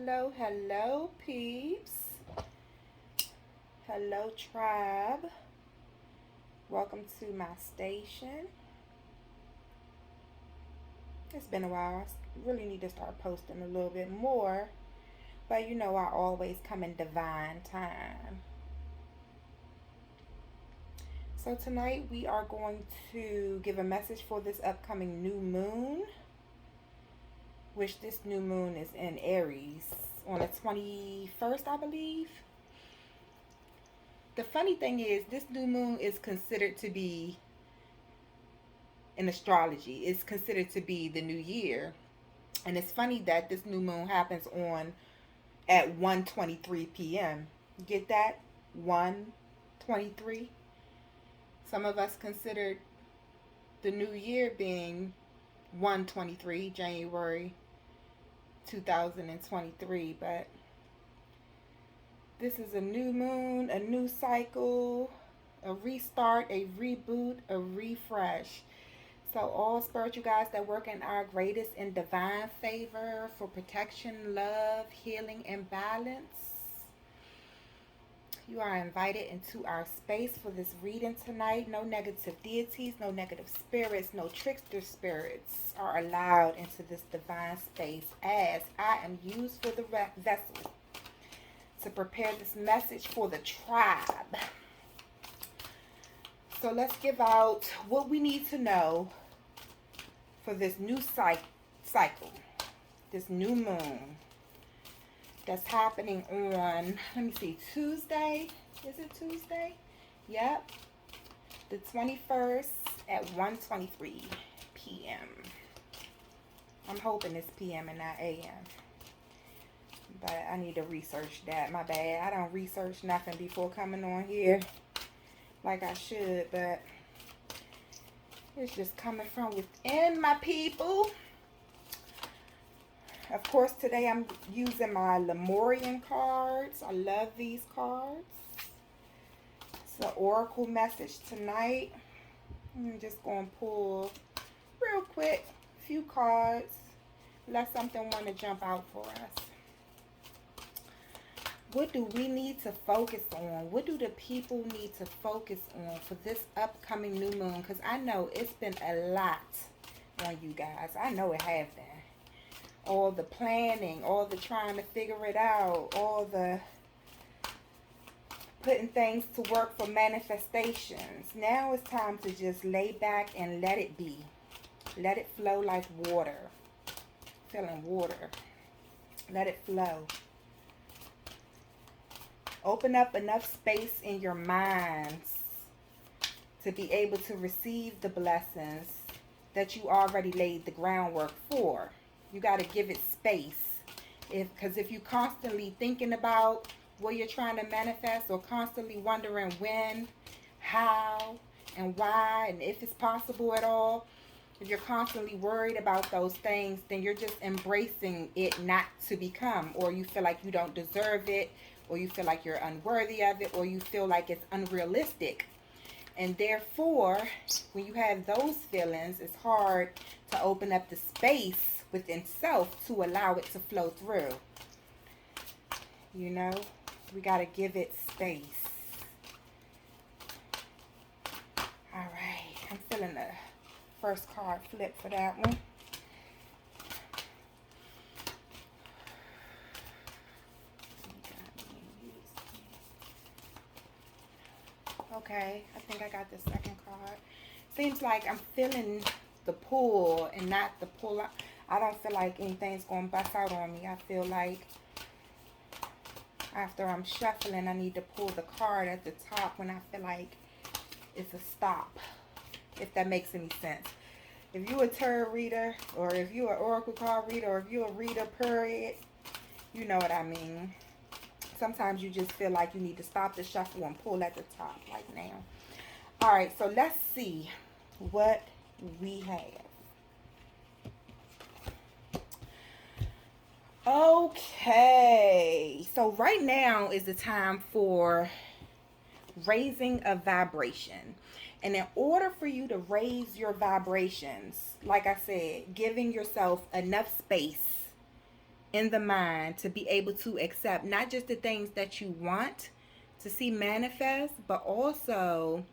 Hello, peeps. Hello, tribe. Welcome to my station. It's been a while. I really need to start posting a little bit more, but you know, I always come in divine time. So, tonight we are going to give a message for this upcoming new moon, which this new moon is in Aries on the 21st, I believe. The funny thing is, this new moon is considered to be, in astrology, it's considered to be the new year. And it's funny that this new moon happens on at 1:23 p.m. Get that? 1:23. Some of us considered the new year being 1:23 January 2023, but this is a new moon, a new cycle, a restart, a reboot, a refresh. So all spiritual guides that work in our greatest and divine favor for protection, love, healing, and balance, you are invited into our space for this reading tonight. No negative deities, no negative spirits, no trickster spirits are allowed into this divine space, as I am used for the vessel to prepare this message for the tribe. So let's give out what we need to know for this new cycle, this new moon that's happening on, let me see, Tuesday. Is it Tuesday? Yep. The 21st at 1:23 p.m. I'm hoping it's p.m. and not a.m. But I need to research that. My bad. I don't research nothing before coming on here like I should, but it's just coming from within, my people. Of course, today I'm using my Lemurian cards. I love these cards. It's the Oracle message tonight. I'm just going to pull real quick a few cards. Let something want to jump out for us. What do we need to focus on? What do the people need to focus on for this upcoming new moon? Because I know it's been a lot on you guys. I know it has been. All the planning, all the trying to figure it out, all the putting things to work for manifestations. Now it's time to just lay back and let it be. Let it flow like water. Feeling water. Let it flow. Open up enough space in your minds to be able to receive the blessings that you already laid the groundwork for. You got to give it space. Because if you're constantly thinking about what you're trying to manifest, or constantly wondering when, how, and why, and if it's possible at all, if you're constantly worried about those things, then you're just embracing it not to become, or you feel like you don't deserve it, or you feel like you're unworthy of it, or you feel like it's unrealistic. And therefore, when you have those feelings, it's hard to open up the space within self to allow it to flow through. You know, we got to give it space. All right, I'm feeling the first card flip for that one. Okay, I think I got the second card. Seems like I'm feeling the pull and not the pull out. I don't feel like anything's going to bust out on me. I feel like after I'm shuffling, I need to pull the card at the top when I feel like it's a stop. If that makes any sense. If you're a tarot reader, or if you're an oracle card reader, or if you're a reader, period, you know what I mean. Sometimes you just feel like you need to stop the shuffle and pull at the top, like now. All right, so let's see what we have. Okay, so right now is the time for raising a vibration. And in order for you to raise your vibrations, like I said, giving yourself enough space in the mind to be able to accept not just the things that you want to see manifest, but also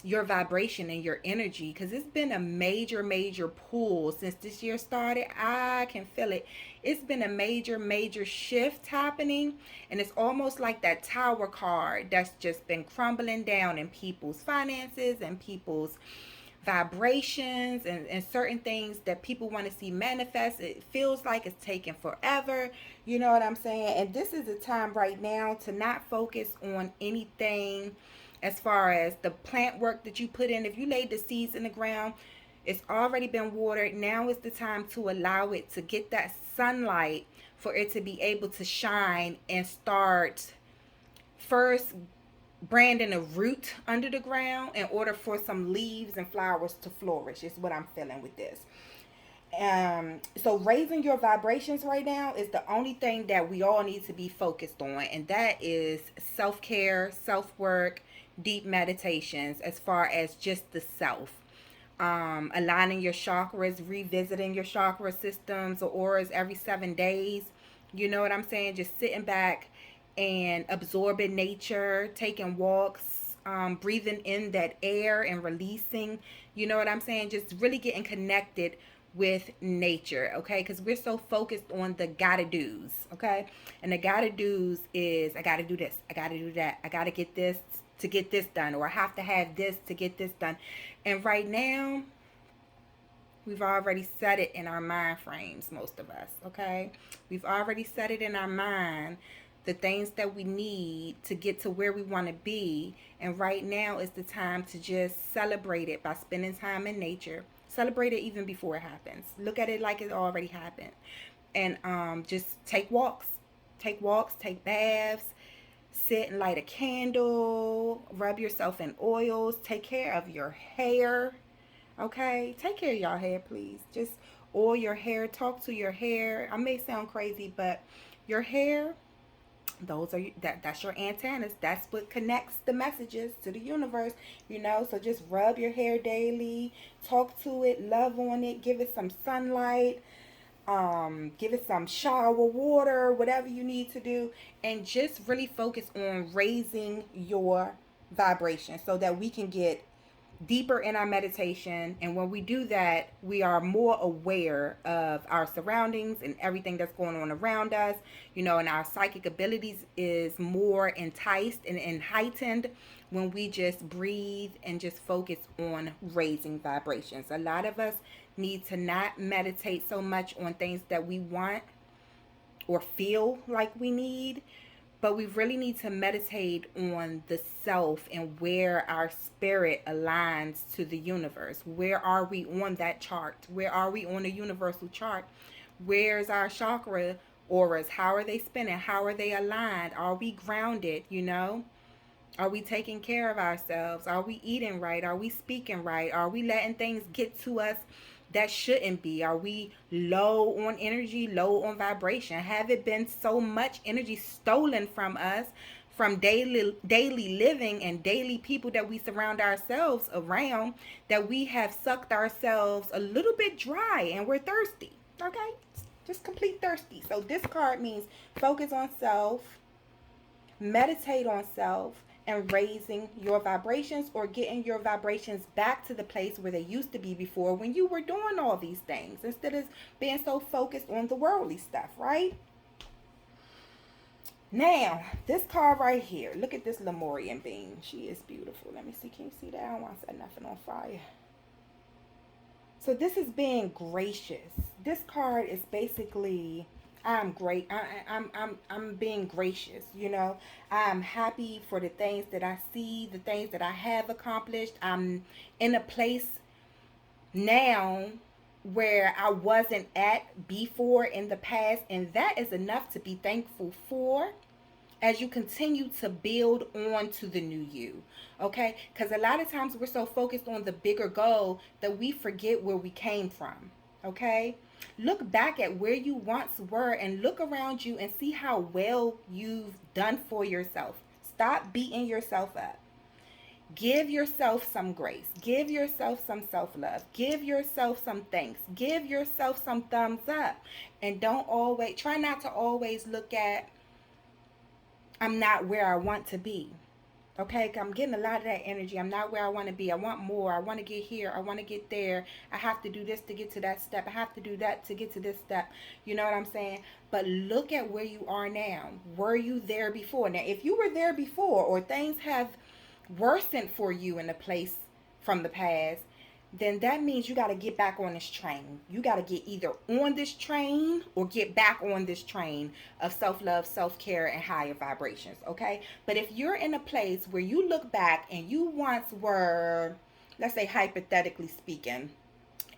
your vibration and your energy, because it's been a major pull since this year started. I can feel it. It's been a major shift happening, and it's almost like that tower card that's just been crumbling down in people's finances and people's vibrations, and certain things that people want to see manifest. It feels like it's taking forever, you know what I'm saying? And this is the time right now to not focus on anything as far as the plant work that you put in. If you laid the seeds in the ground, it's already been watered. Now is the time to allow it to get that sunlight for it to be able to shine and start first branding a root under the ground in order for some leaves and flowers to flourish, is what I'm feeling with this. So raising your vibrations right now is the only thing that we all need to be focused on, and that is self-care, self-work, deep meditations, as far as just the self. Aligning your chakras, revisiting your chakra systems or auras every 7 days. You know what I'm saying? Just sitting back and absorbing nature, taking walks, breathing in that air and releasing. You know what I'm saying? Just really getting connected with nature, okay? Because we're so focused on the gotta do's, okay? And the gotta do's is, I gotta do this, I gotta do that, I gotta get this to get this done, or I have to have this to get this done. And right now, we've already set it in our mind frames, most of us, okay? We've already set it in our mind, the things that we need to get to where we want to be. And right now is the time to just celebrate it by spending time in nature. Celebrate it even before it happens. Look at it like it already happened. And just take walks. Take walks, take baths, sit and light a candle, rub yourself in oils, take care of your hair. Okay? Take care of your hair, please. Just oil your hair, talk to your hair. I may sound crazy, but your hair, those are that's your antennas. That's what connects the messages to the universe, you know. So just rub your hair daily, talk to it, love on it, give it some sunlight, give it some shower water, whatever you need to do, and just really focus on raising your vibration so that we can get deeper in our meditation. And when we do that, we are more aware of our surroundings and everything that's going on around us, you know, and our psychic abilities is more enticed and heightened when we just breathe and just focus on raising vibrations. A lot of us need to not meditate so much on things that we want or feel like we need, but we really need to meditate on the self and where our spirit aligns to the universe. Where are we on that chart? Where are we on the universal chart? Where's our chakra auras? How are they spinning? How are they aligned? Are we grounded, you know? Are we taking care of ourselves? Are we eating right? Are we speaking right? Are we letting things get to us that shouldn't be? Are we low on energy, low on vibration? Have it been so much energy stolen from us from daily living and daily people that we surround ourselves around, that we have sucked ourselves a little bit dry and we're thirsty? Okay? Just complete thirsty. So this card means focus on self, meditate on self, and raising your vibrations, or getting your vibrations back to the place where they used to be before, when you were doing all these things instead of being so focused on the worldly stuff, right? Now, this card right here, look at this Lemurian being. She is beautiful. Let me see. Can you see that? I don't want to set nothing on fire. So this is being gracious. This card is basically, I'm great. I'm being gracious, you know. I'm happy for the things that I see, the things that I have accomplished. I'm in a place now where I wasn't at before in the past, and that is enough to be thankful for as you continue to build on to the new you, okay? Because a lot of times we're so focused on the bigger goal that we forget where we came from, okay? Look back at where you once were and look around you and see how well you've done for yourself. Stop beating yourself up. Give yourself some grace. Give yourself some self-love. Give yourself some thanks. Give yourself some thumbs up. And try not to always look at, I'm not where I want to be. Okay, I'm getting a lot of that energy. I'm not where I want to be. I want more. I want to get here. I want to get there. I have to do this to get to that step. I have to do that to get to this step. You know what I'm saying? But look at where you are now. Were you there before? Now, if you were there before, or things have worsened for you in a place from the past, then that means you got to get back on this train. You got to get either on this train or get back on this train of self-love, self-care, and higher vibrations, okay? But if you're in a place where you look back and you once were, let's say hypothetically speaking,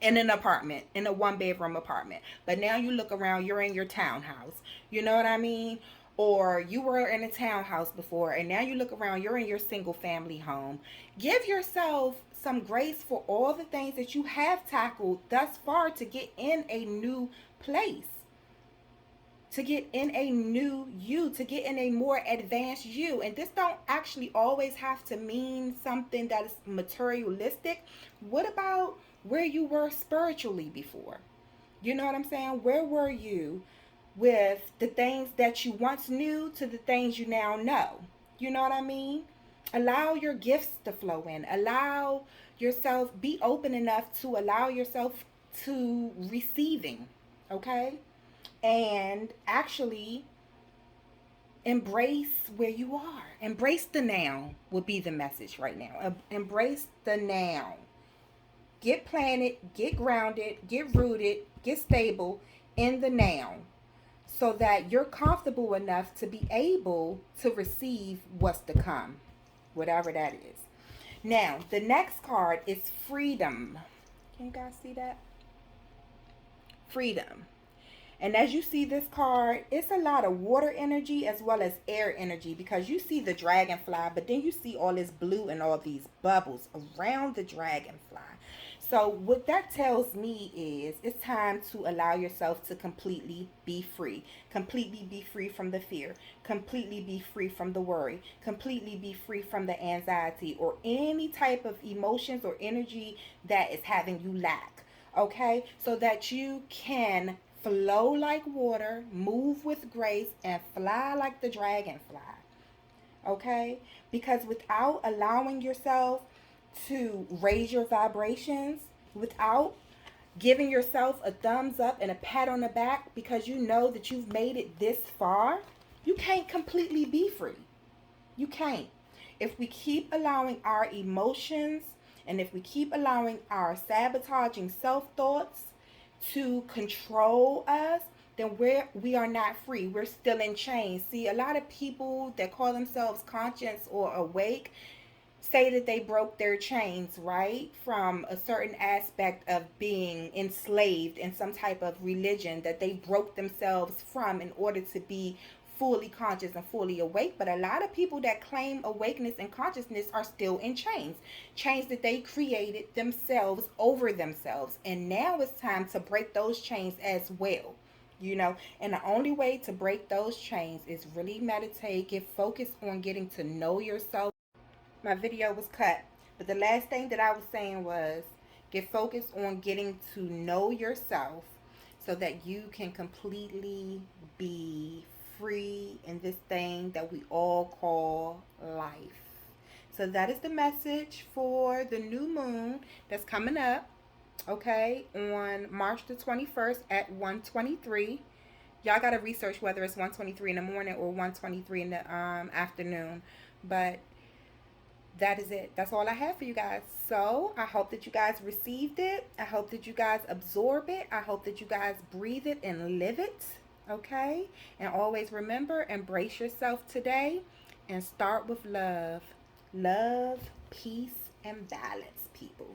in an apartment, in a one-bedroom apartment, but now you look around, you're in your townhouse, you know what I mean? Or you were in a townhouse before, and now you look around, you're in your single family home. Give yourself some grace for all the things that you have tackled thus far to get in a new place, to get in a new you, to get in a more advanced you. And this don't actually always have to mean something that is materialistic. What about where you were spiritually before? You know what I'm saying? Where were you with the things that you once knew to the things you now know? You know what I mean? Allow your gifts to flow in. Allow yourself, be open enough to allow yourself to receiving, okay? And actually embrace where you are. Embrace the now would be the message right now. Embrace the now. Get planted, get grounded, get rooted, get stable in the now, so that you're comfortable enough to be able to receive what's to come, whatever that is. Now, the next card is freedom. Can you guys see that? Freedom. And as you see this card, it's a lot of water energy as well as air energy, because you see the dragonfly, but then you see all this blue and all these bubbles around the dragonfly. So what that tells me is it's time to allow yourself to completely be free. Completely be free from the fear. Completely be free from the worry. Completely be free from the anxiety or any type of emotions or energy that is having you lack. Okay? So that you can flow like water, move with grace, and fly like the dragonfly. Okay? Because without allowing yourself to raise your vibrations, without giving yourself a thumbs up and a pat on the back because you know that you've made it this far, you can't completely be free. You can't. If we keep allowing our emotions and if we keep allowing our sabotaging self-thoughts to control us, then we are not free. We're still in chains. See, a lot of people that call themselves conscious or awake say that they broke their chains, right? From a certain aspect of being enslaved in some type of religion that they broke themselves from in order to be fully conscious and fully awake. But a lot of people that claim awakeness and consciousness are still in chains. Chains that they created themselves over themselves. And now it's time to break those chains as well. You know, and the only way to break those chains is really meditate, get focused on getting to know yourself. My video was cut, but the last thing that I was saying was get focused on getting to know yourself so that you can completely be free in this thing that we all call life. So that is the message for the new moon that's coming up, okay, on March the 21st at 1:23. Y'all got to research whether it's 1:23 in the morning or 1:23 in the afternoon, but that is it. That's all I have for you guys. So I hope that you guys received it. I hope that you guys absorb it. I hope that you guys breathe it and live it. Okay? And always remember, embrace yourself today and start with love. Love, peace, and balance, people.